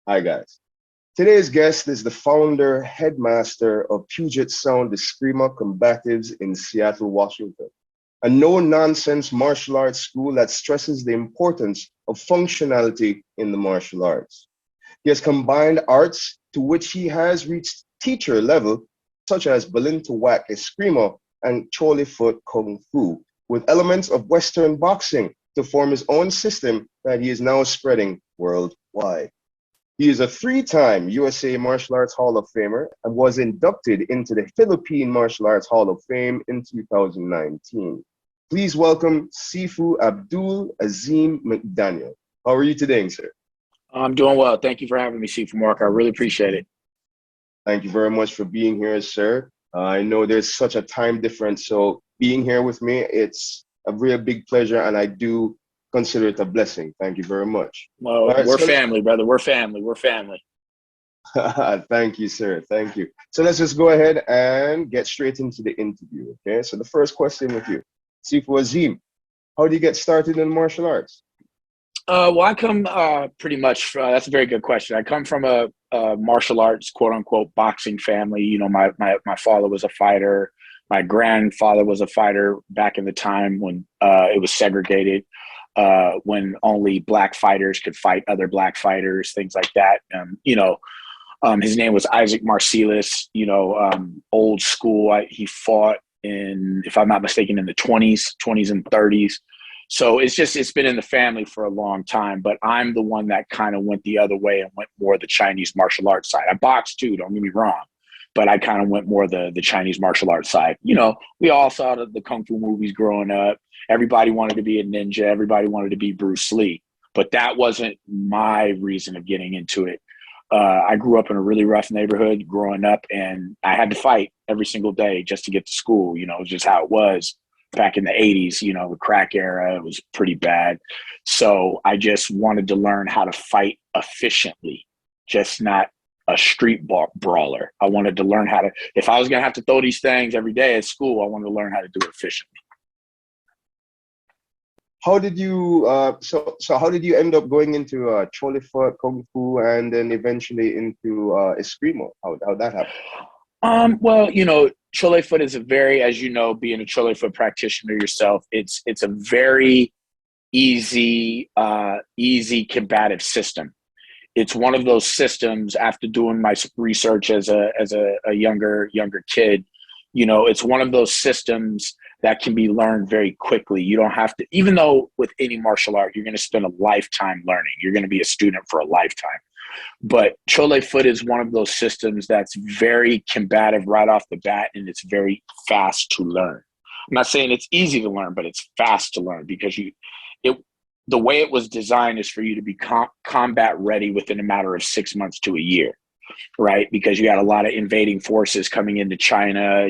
Hi, guys. Today's guest is the founder, headmaster of Puget Sound Eskrima Combatives in Seattle, Washington, a no-nonsense martial arts school that stresses the importance of functionality in the martial arts. He has combined arts to which he has reached teacher level, such as Balintawak Eskrima and Choy Kung Fu, with elements of Western boxing to form his own system that he is now spreading worldwide. He is a three-time USA Martial Arts Hall of Famer and was inducted into the Philippine Martial Arts Hall of Fame in 2019. Please welcome Sifu Abdul Azeem McDaniel. How are you today, sir? I'm doing well. Thank you for having me, Sifu Mark. I really appreciate it. Thank you very much for being here, sir. I know there's such a time difference, so being here with me, it's a real big pleasure, and I do consider it a blessing. Thank you very much. Well, we're family, brother. We're family. We're family. Thank you, sir. Thank you. So let's just go ahead and get straight into the interview, okay? So the first question with you, Sifu Azeem, how do you get started in martial arts? Well, I come pretty much, that's a very good question. I come from a martial arts, quote unquote, boxing family. You know, my father was a fighter. My grandfather was a fighter back in the time when it was segregated, when only black fighters could fight other black fighters, things like that. His name was Isaac Marcellus, old school. He fought in, if I'm not mistaken, in the 20s and 30s. So it's been in the family for a long time, but I'm the one that kind of went the other way and went more the Chinese martial arts side. I boxed too, don't get me wrong, but I kind of went more the Chinese martial arts side. You know, we all saw the Kung Fu movies growing up. Everybody wanted to be a ninja. Everybody wanted to be Bruce Lee, but that wasn't my reason of getting into it. I grew up in a really rough neighborhood growing up, and I had to fight every single day just to get to school. You know, it was just how it was back in the 80s, the crack era. It was pretty bad. So I just wanted to learn how to fight efficiently, just not a street brawler. I wanted to learn how to, if I was going to have to throw these things every day at school, I wanted to learn how to do it efficiently. How did you how did you end up going into Choy Kung Fu and then eventually into Eskrima? How that happened? Well, Choy foot is a very, as you know, being a Choy foot practitioner yourself, it's a very easy combative system. It's one of those systems, after doing my research as a younger kid, it's one of those systems that can be learned very quickly. You don't have to, even though with any martial art, you're going to spend a lifetime learning. You're going to be a student for a lifetime. But Choy foot is one of those systems that's very combative right off the bat, and it's very fast to learn. I'm not saying it's easy to learn, but it's fast to learn because the way it was designed is for you to be combat ready within a matter of 6 months to a year, right? Because you had a lot of invading forces coming into China,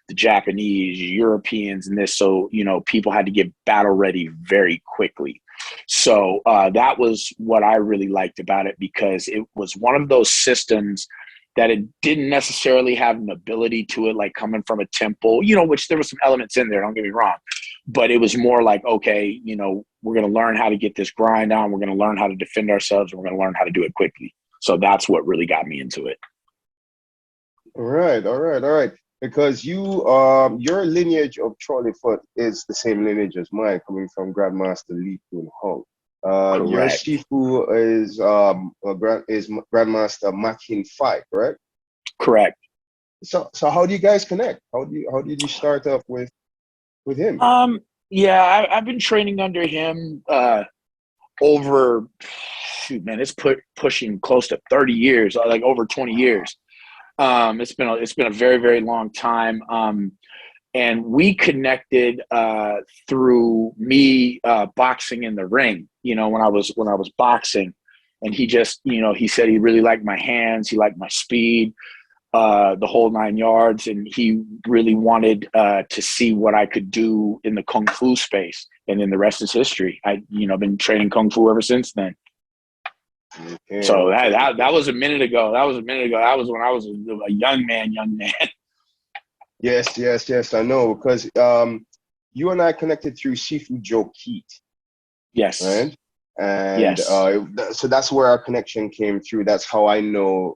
the Japanese, Europeans, and this. So, people had to get battle ready very quickly. So that was what I really liked about it, because it was one of those systems that it didn't necessarily have an ability to it, like coming from a temple, which there were some elements in there, don't get me wrong. But it was more like, okay, we're going to learn how to get this grind on. We're going to learn how to defend ourselves. And we're going to learn how to do it quickly. So that's what really got me into it. All right. Because your lineage of Choy foot is the same lineage as mine, coming from Grandmaster Lee Kun Hong. Your Shifu is Grandmaster Ma Kin Fai, correct? Correct. So how do you guys connect? How did you start up with him? Yeah, I've been training under him over, it's pushing close to 30 years, like over 20 years. It's been a very, very long time. And we connected through me boxing in the ring, when I was boxing. And he just, he said he really liked my hands, he liked my speed, the whole 9 yards, and he really wanted to see what I could do in the Kung Fu space. And then the rest is history. Been training Kung Fu ever since then. Okay. So that was a minute ago. That was when I was a young man. Yes, I know, because you and I connected through Sifu Joe Keat. Yes. Right? And Yes. so that's where our connection came through. That's how I know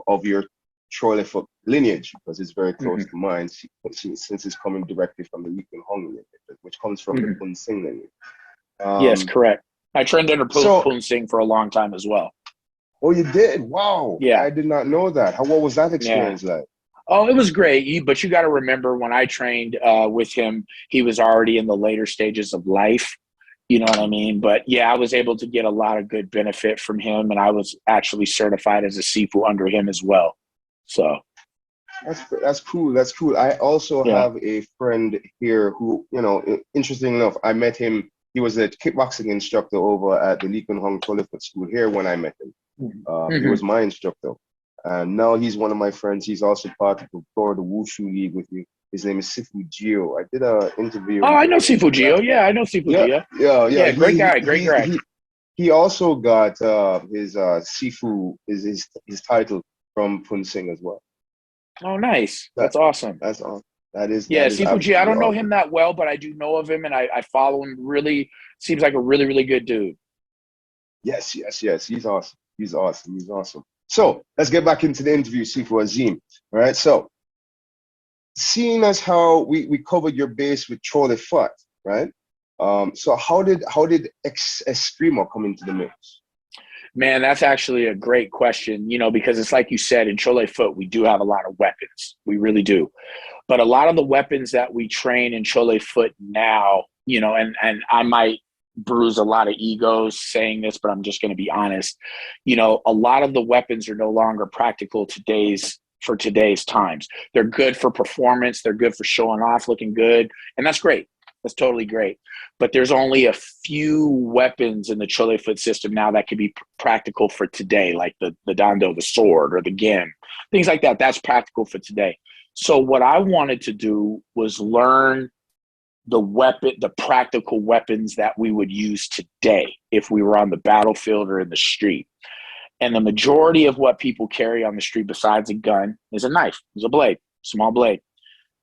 of your Trolleyfoot lineage, because it's very close Hmm. to mine, since it's coming directly from the Leaping Hong lineage, which comes from the Hmm. Pun Sing lineage. Yes, Um, correct. I trained under so, Poon Sing for a long time as well. oh, you did? Wow, Yeah. I did not know that. What was that Yeah. experience like? Oh, it was great. But you got to remember when I trained with him, he was already in the later stages of life. You know what I mean? But yeah, I was able to get a lot of good benefit from him, and I was actually certified as a Sifu under him as well. So That's cool. That's cool. I also yeah. have a friend here who, interesting enough, I met him. He was a kickboxing instructor over at the Lee Kun Hong Trolleyfoot School here when I met him. He Mm-hmm. was my instructor. And now he's one of my friends. He's also part of the Florida Wushu League with me. His name is Sifu Gio. I did an interview Oh, I know with Sifu him Gio. last. Yeah, I know Sifu Yeah, Gio. yeah. Yeah, great He guy. Great he guy. he he also got his Sifu is his title from Pun Sing as well. Oh, nice. That That's awesome. that's all. That is Yeah, that is Sifu Gio. I absolutely don't know him awesome. that well, but I do know of him, and I follow him. Really seems like a really, really good dude. Yes. He's awesome. He's awesome. He's awesome. So let's get back into the interview, Sifu Azim. All right. So seeing as how we covered your base with Trolley Foot, right? So how did Eskrima come into the mix? Man, that's actually a great question, because it's like you said, in Choy Foot, we do have a lot of weapons. We really do. But a lot of the weapons that we train in Choy Foot now, and I might bruise a lot of egos saying this, but I'm just going to be honest. A lot of the weapons are no longer practical for today's times. They're good for performance. They're good for showing off, looking good. And that's great. That's totally great. But there's only a few weapons in the Choy Foot system now that can be practical for today, like the Dando, the sword, or the Gim, things like that. That's practical for today. So what I wanted to do was learn the practical weapons that we would use today if we were on the battlefield or in the street. And the majority of what people carry on the street besides a gun is a knife, is a blade, small blade.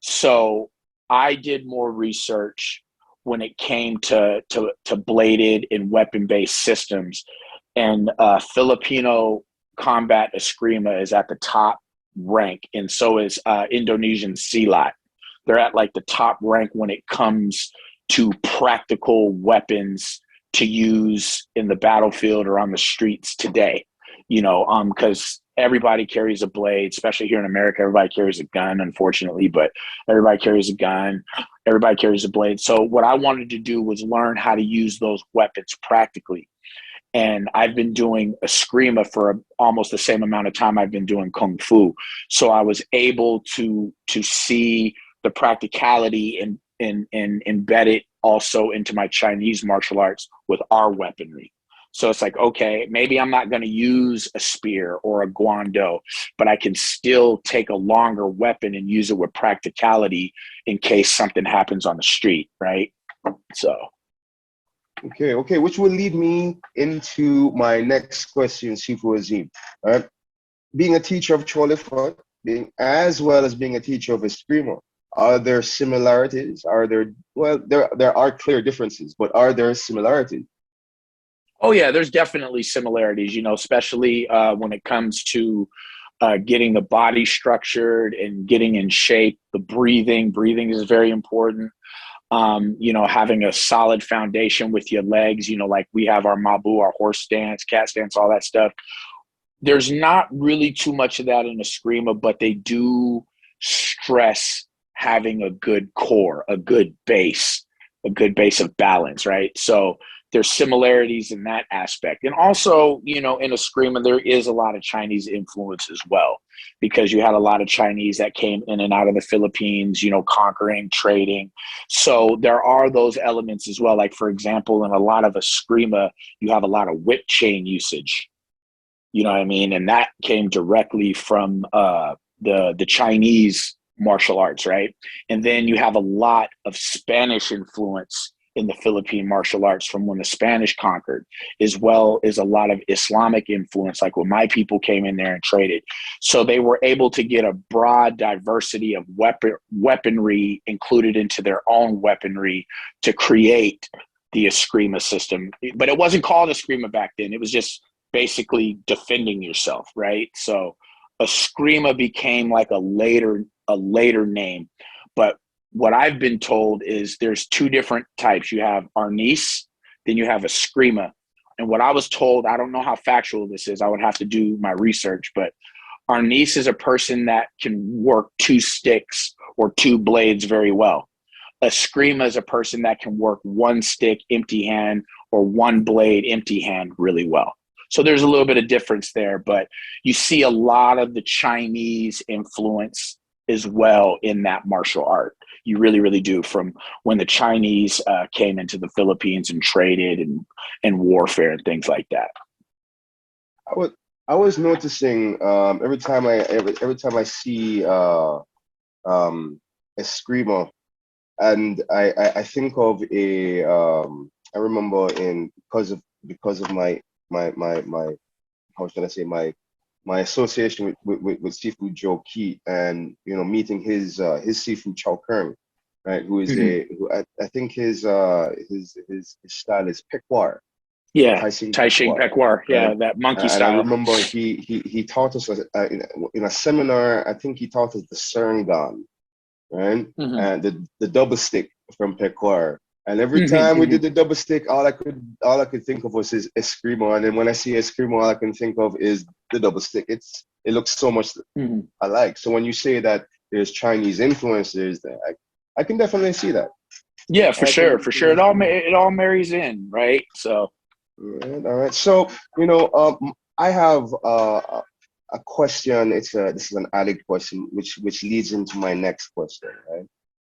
So I did more research when it came to bladed and weapon based systems, and Filipino combat Eskrima is at the top rank, and so is Indonesian Silat. They're at like the top rank when it comes to practical weapons to use in the battlefield or on the streets today. Because everybody carries a blade, especially here in America. Everybody carries a gun, unfortunately, but everybody carries a gun. Everybody carries a blade. So what I wanted to do was learn how to use those weapons practically. And I've been doing Eskrima for almost the same amount of time I've been doing Kung Fu. So I was able to see the practicality and embed it also into my Chinese martial arts with our weaponry. So it's like, okay, maybe I'm not going to use a spear or a guando, but I can still take a longer weapon and use it with practicality in case something happens on the street, right? So, Okay, which will lead me into my next question, Sifu Azim. All right. Being a teacher of Trolley Foot, being as well as being a teacher of Eskrima, are there similarities? There are clear differences, but are there similarities? oh yeah, there's definitely similarities, especially when it comes to getting the body structured and getting in shape. The breathing is very important. Having a solid foundation with your legs, like we have our mabu, our horse stance, cat stance, all that stuff. There's not really too much of that in a screamer, but they do stress having a good core, a good base of balance, right? So there's similarities in that aspect. And also, in a screamer, there is a lot of Chinese influence as well, because you had a lot of Chinese that came in and out of the Philippines, conquering, trading. So there are those elements as well. Like, for example, in a lot of a screamer, you have a lot of whip chain usage. You know what I mean? And that came directly from the Chinese martial arts, right? And then you have a lot of Spanish influence in the Philippine martial arts from when the Spanish conquered, as well as a lot of Islamic influence, like when my people came in there and traded. So they were able to get a broad diversity of weaponry included into their own weaponry to create the Eskrima system, but it wasn't called Eskrima back then. It was just basically defending yourself, right? So Eskrima became like a later name. But what I've been told is there's two different types. You have Arnis, then you have Eskrima. And what I was told, I don't know how factual this is. I would have to do my research, but Arnis is a person that can work two sticks or two blades very well. Eskrima is a person that can work one stick empty hand or one blade empty hand really well. So there's a little bit of difference there, but you see a lot of the Chinese influence as well in that martial art. You really, really do, from when the Chinese came into the Philippines and traded and warfare and things like that. I was noticing every time I see Eskrima, and I think of I remember because of my how should I say, my association with Sifu Joe Key, and meeting his Sifu Chow Kern, right, who is who I think his style is Pekwa. Yeah, Tai Shing Pekwa, Pekwa. Yeah, right? that monkey And I style. remember he taught us in a seminar. I think he taught us the Serengan, right? Mm-hmm. And the double stick from Pekwa. And every time we Mm-hmm. did the double stick, all I could think of was his Eskrima. And then when I see Eskrima, all I can think of is the double stick. It looks so much Mm-hmm. alike. So when you say that there's Chinese influences there, I can definitely see that. Yeah, for I sure, can for sure. It all marries in, right? So. all right. So I have a question. This is an added question, which leads into my next question, right?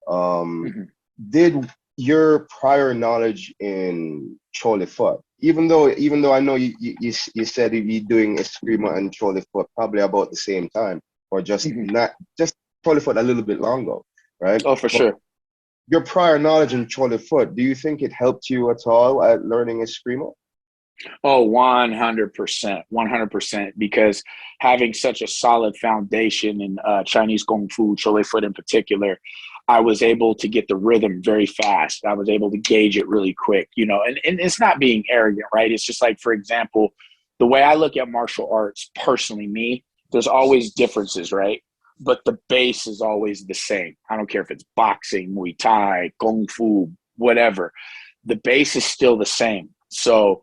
Mm-hmm. Did your prior knowledge in Chole foot, even though I know you said you're doing Eskrima and Chole foot probably about the same time, or just Mm-hmm. not just Chole foot a little bit longer, right? Oh, for But sure. your prior knowledge in Chole foot, do you think it helped you at all at learning Eskrima? Oh, 100%, 100%, because having such a solid foundation in Chinese Kung Fu, Chole foot in particular, I was able to get the rhythm very fast. I was able to gauge it really quick, and it's not being arrogant, right? It's just like, for example, the way I look at martial arts, personally, there's always differences, right? But the base is always the same. I don't care if it's boxing, Muay Thai, Kung Fu, whatever. The base is still the same. So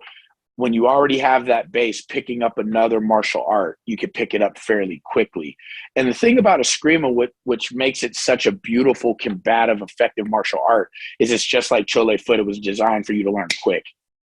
when you already have that base, picking up another martial art, you can pick it up fairly quickly. And the thing about Eskrima, which makes it such a beautiful, combative, effective martial art, is it's just like Chole foot. It was designed for you to learn quick,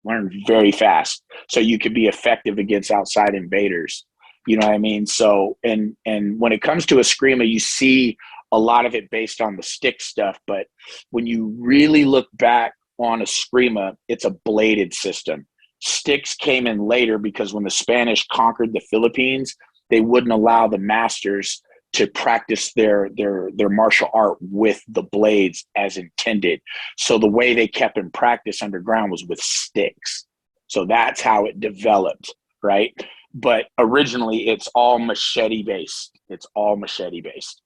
learn very fast, so you could be effective against outside invaders. You know what I mean? So, and when it comes to Eskrima, you see a lot of it based on the stick stuff. But when you really look back on Eskrima, it's a bladed system. Sticks came in later because when the Spanish conquered the Philippines, they wouldn't allow the masters to practice their martial art with the blades as intended. So the way they kept in practice underground was with sticks. So that's how it developed, right? But originally it's all machete based. It's all machete based.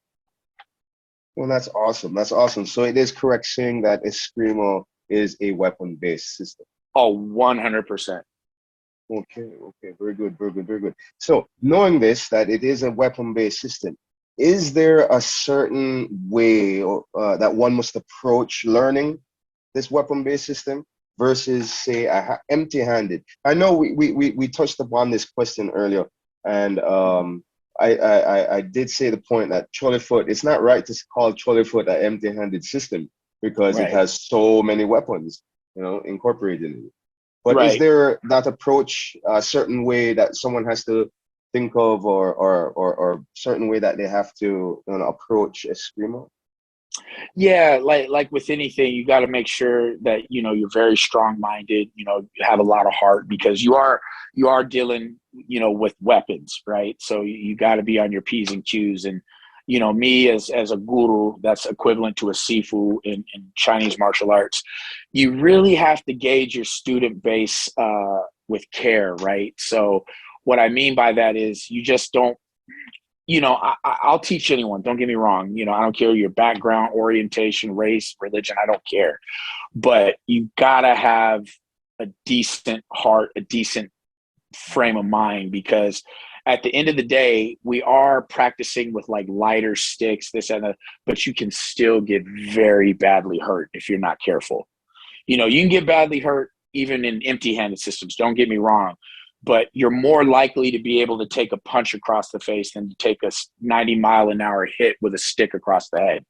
Well, that's awesome. That's awesome. So it is correct saying that Eskrima is a weapon-based system. Oh, 100%. Okay, very good, very good, very good. So knowing this, that it is a weapon-based system, is there a certain way that one must approach learning this weapon-based system versus, say, empty-handed? I know we touched upon this question earlier, and I did say the point that Chole foot, it's not right to call Chole foot an empty-handed system because it Right. has so many weapons, incorporated in it. But is Right. there that approach a certain way that someone has to think of, or certain way that they have to approach Eskrima? Yeah, like with anything, you got to make sure that you're very strong minded. You have a lot of heart because you are dealing with weapons, right? So you got to be on your p's and q's. And me as a guru, that's equivalent to a sifu in Chinese martial arts. You really have to gauge your student base with care, right? So what I mean by that is you just don't I'll teach anyone. Don't get me wrong. I don't care your background, orientation, race, religion. I don't care. But you gotta have a decent heart, a decent frame of mind, because at the end of the day, we are practicing with like lighter sticks, this and that, but you can still get very badly hurt if you're not careful. You can get badly hurt even in empty-handed systems. Don't get me wrong, but you're more likely to be able to take a punch across the face than to take a 90-mile-an-hour hit with a stick across the head.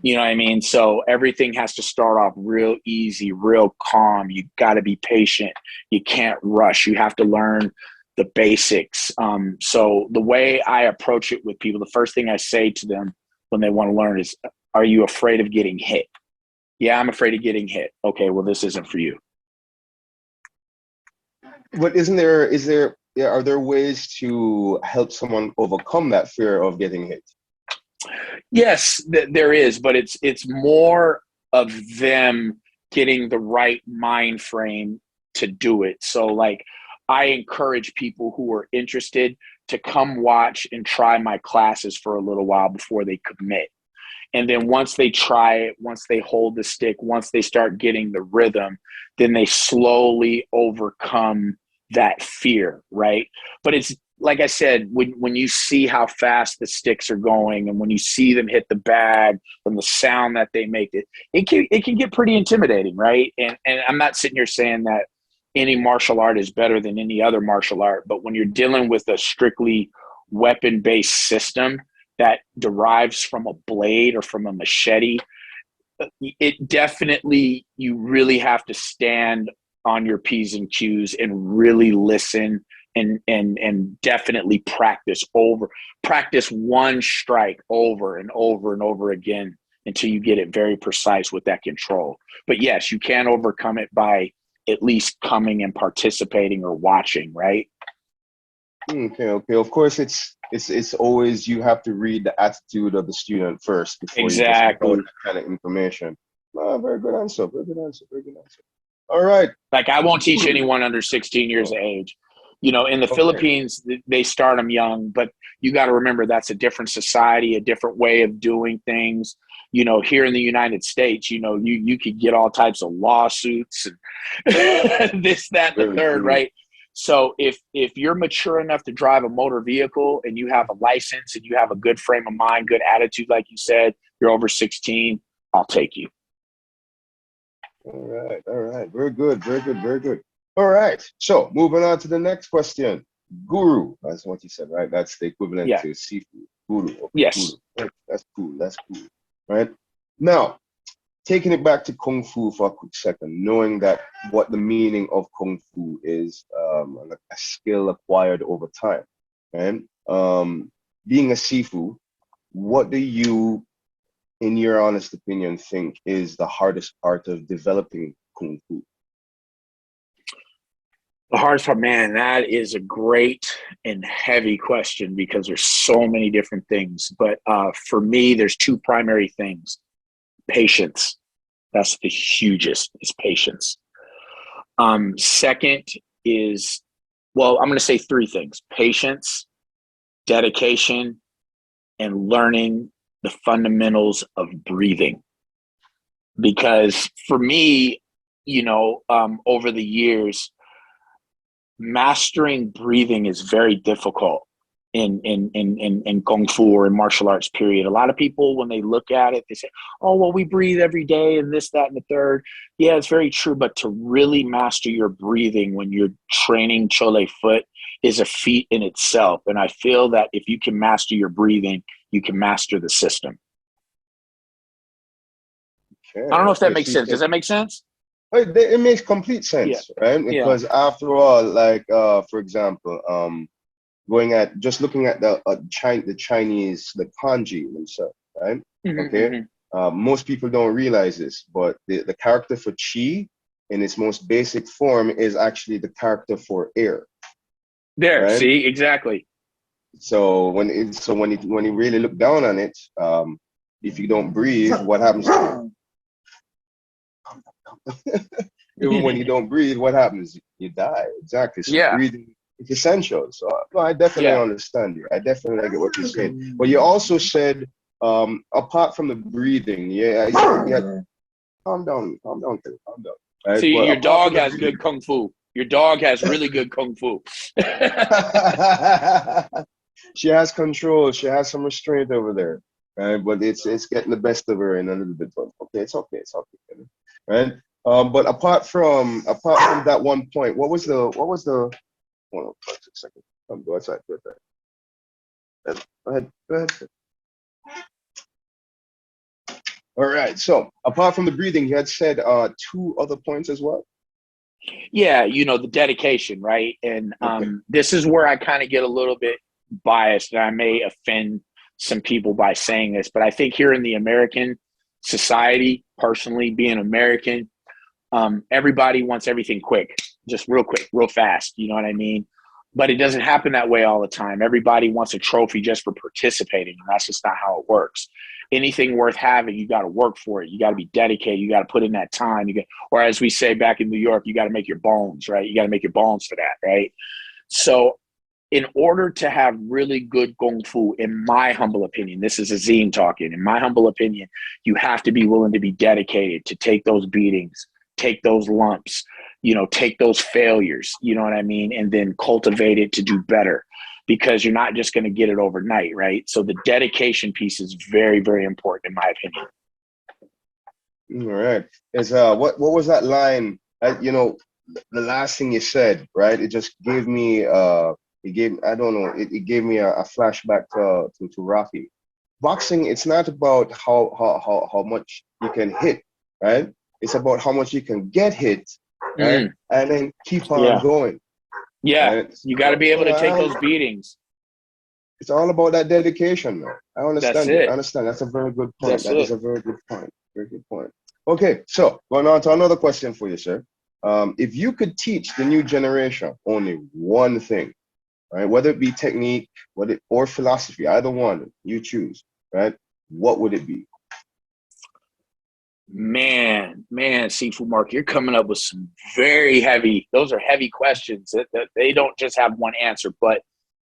You know what I mean? So everything has to start off real easy, real calm. You got to be patient. You can't rush. You have to learn the basics. So the way I approach it with people, the first thing I say to them when they want to learn is, are you afraid of getting hit? Yeah, I'm afraid of getting hit. Okay, well, this isn't for you. But are there ways to help someone overcome that fear of getting hit? Yes, there is, but it's more of them getting the right mind frame to do it. So like, I encourage people who are interested to come watch and try my classes for a little while before they commit. And then once they try it, once they hold the stick, once they start getting the rhythm, then they slowly overcome that fear, right? But it's like I said, when you see how fast the sticks are going, and when you see them hit the bag and the sound that they make, it can get pretty intimidating, right? And I'm not sitting here saying that any martial art is better than any other martial art, but when you're dealing with a strictly weapon-based system that derives from a blade or from a machete, it definitely, you really have to stand on your P's and Q's and really listen, and definitely practice one strike over and over and over again until you get it very precise with that control. But yes, you can overcome it by at least coming and participating or watching, right? Okay. Of course, it's always, you have to read the attitude of the student first before you just put out Exactly. that kind of information. Very good answer. Very good answer. Very good answer. All right. Like, I won't teach anyone under 16 years of age. In the Okay. Philippines, they start them young, but you got to remember that's a different society, a different way of doing things. Here in the United States, you could get all types of lawsuits and this, that, the Very third, true. right? So if you're mature enough to drive a motor vehicle and you have a license and you have a good frame of mind, good attitude, like you said, you're over 16, I'll take you. All right. All right. Very good. Very good. Very good. All right. So moving on to the next question. Guru. That's what you said, right? That's the equivalent Yeah. to Sifu. Guru. Okay, Yes. Guru. That's cool. That's cool. Right. Now, taking it back to Kung Fu for a quick second, knowing that what the meaning of Kung Fu is, like a skill acquired over time, right? Being a Sifu, what do you, in your honest opinion, think is the hardest part of developing Kung Fu? The hardest part, man, that is a great and heavy question because there's so many different things. But for me, there's two primary things. Patience. That's the hugest, is patience. Second is, well, I'm going to say three things: patience, dedication, and learning the fundamentals of breathing. Because for me, over the years, mastering breathing is very difficult in kung fu or in martial arts, period. A lot of people, when they look at it, they say, oh, well, we breathe every day and this, that, and the third. Yeah, it's very true. But to really master your breathing when you're training Choy foot is a feat in itself. And I feel that if you can master your breathing, you can master the system. Okay, I don't know if that okay. makes So you sense. Does think that make sense? it makes complete Yeah. sense, right? Yeah. Because after all, like for example, just looking at the Chinese, the kanji themselves, right? Mm-hmm, Okay. mm-hmm. Most people don't realize this, but the character for chi in its most basic form is actually the character for air, There. right? See, exactly. So when you really look down on it, if you don't breathe, what happens to you? Even when you don't breathe, what happens? You die. Exactly. So Yeah. breathing it's essential. So no, I definitely Yeah. understand you. I definitely get what you're saying. But you also said, apart from the breathing, yeah, calm down, Kelly, calm down. Right? See, But your apart dog from the has good breathing, kung fu. Your dog has really good kung fu. she has control. She has some restraint over there, right? But it's getting the best of her in a little bit. But okay, it's okay, Kelly. Right? But apart from that one point, what was the hold on for a second. Go outside. Go ahead. Go ahead. Go ahead. All right. So apart from the breathing, you had said two other points as well. Yeah, the dedication, right? And Okay. this is where I kind of get a little bit biased, and I may offend some people by saying this, but I think here in the American society, personally, being American, everybody wants everything quick, just real quick, real fast. You know what I mean? But it doesn't happen that way all the time. Everybody wants a trophy just for participating, and that's just not how it works. Anything worth having, you got to work for it. You got to be dedicated. You got to put in that time. Or as we say back in New York, you got to make your bones, right? You got to make your bones for that, right? So, in order to have really good kung fu, in my humble opinion, this is Azeem talking. In my humble opinion, you have to be willing to be dedicated to take those beatings, take those lumps, take those failures, you know what I mean? And then cultivate it to do better, because you're not just going to get it overnight, right? So the dedication piece is very, very important in my opinion. All right. Is what was that line? The last thing you said, right? It just gave me it gave I don't know, it gave me a flashback to Rocky. Boxing, it's not about how much you can hit, right? It's about how much you can get hit, right? Mm, And then keep on yeah. going. Yeah. Right? You got to be able So to take those beatings. it's all about that dedication, man. I That's understand you. I it. understand. That's a very good point. That's That is it. a very good point. Very good point. Okay, so going on to another question for you, sir. If you could teach the new generation only one thing, right, whether it be technique, or philosophy, either one you choose, right? What would it be? Man, Seafood Mark, you're coming up with some very heavy, those are heavy questions that they don't just have one answer. But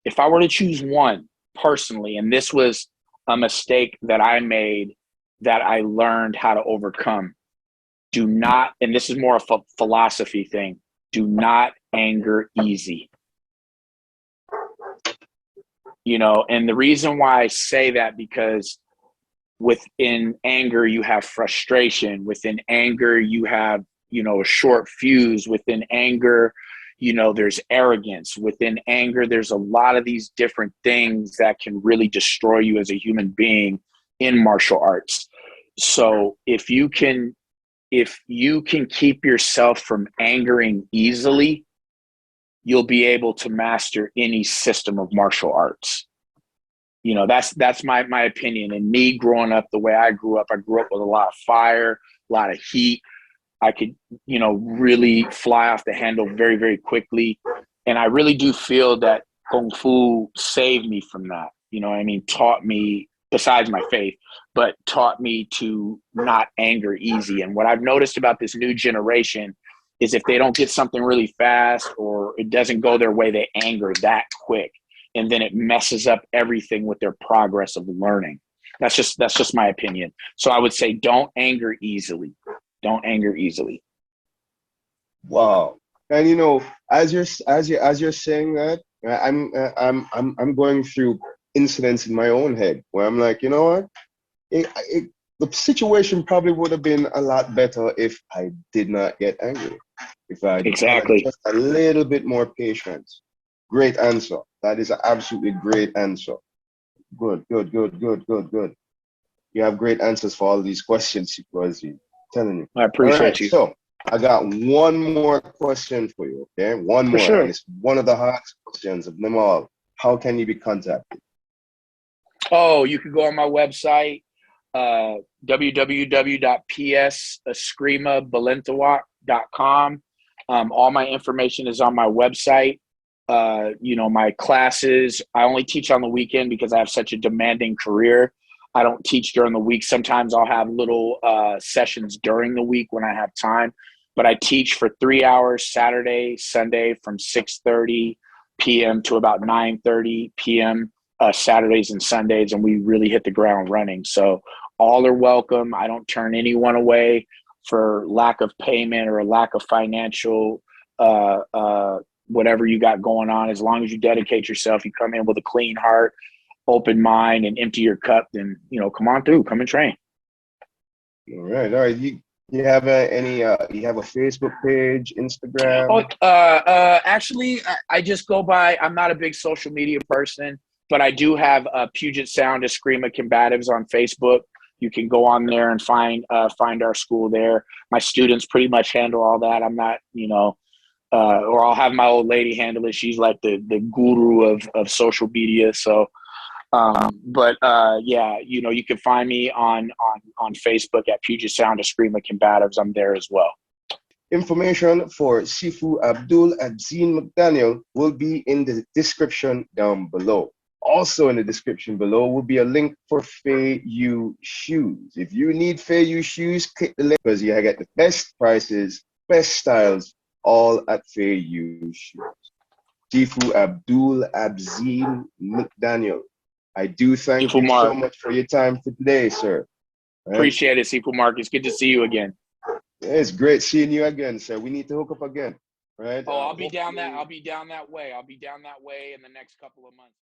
if I were to choose one personally, and this was a mistake that I made that I learned how to overcome, do not, and this is more of a philosophy thing, do not anger easy. And the reason why I say that, because within anger, you have frustration. Within anger, you have, a short fuse. Within anger, there's arrogance. Within anger, there's a lot of these different things that can really destroy you as a human being in martial arts. So if you can keep yourself from angering easily, you'll be able to master any system of martial arts. That's my opinion. And me growing up the way I grew up with a lot of fire, a lot of heat. I could, really fly off the handle very, very quickly. And I really do feel that Kung Fu saved me from that. Taught me, besides my faith, but taught me to not anger easy. And what I've noticed about this new generation is if they don't get something really fast or it doesn't go their way, they anger that quick. And then it messes up everything with their progress of learning. That's just my opinion. So I would say don't anger easily. Don't anger easily. Wow. And as you're saying that, I'm going through incidents in my own head where I'm like, you know what? The situation probably would have been a lot better if I did not get angry, if I had Exactly. just a little bit more patience. Great answer. That is an absolutely great answer. Good, good, good, good, good, good. You have great answers for all these questions, because I'm telling you. I All appreciate right, you. so I got one more question for you, okay? One For more, and sure. it's one of the hardest questions of them all. How can you be contacted? Oh, you can go on my website, www.pseskrimabalintawak.com. All my information is on my website. My classes, I only teach on the weekend because I have such a demanding career. I don't teach during the week. Sometimes I'll have little sessions during the week when I have time, but I teach for 3 hours Saturday, Sunday from 6:30 p.m. to about 9:30 p.m. Saturdays and Sundays, and we really hit the ground running. So all are welcome. I don't turn anyone away for lack of payment or a lack of financial whatever you got going on. As long as you dedicate yourself, you come in with a clean heart, open mind, and empty your cup, then, come on through, come and train. All right. You have you have a Facebook page, Instagram? Actually, I just go by, I'm not a big social media person, but I do have Puget Sound Eskrima Combatives on Facebook. You can go on there and find our school there. My students pretty much handle all that. I'm not, or I'll have my old lady handle it. She's like the guru of social media. So, yeah, you can find me on Facebook at Puget Sound Eskrima Combatives. I'm there as well. Information for Sifu Abdul Azeem McDaniel will be in the description down below. Also in the description below will be a link for Fayu shoes. If you need Fayu shoes, click the link because you get the best prices, best styles, all at Fayu shoes. Sifu Abdul Azeem McDaniel, I do thank you so much for your time for today, sir. Right? Appreciate it, Sifu Mark. It's good to see you again. It's great seeing you again, sir. We need to hook up again, right? Oh, I'll be down that way. I'll be down that way in the next couple of months.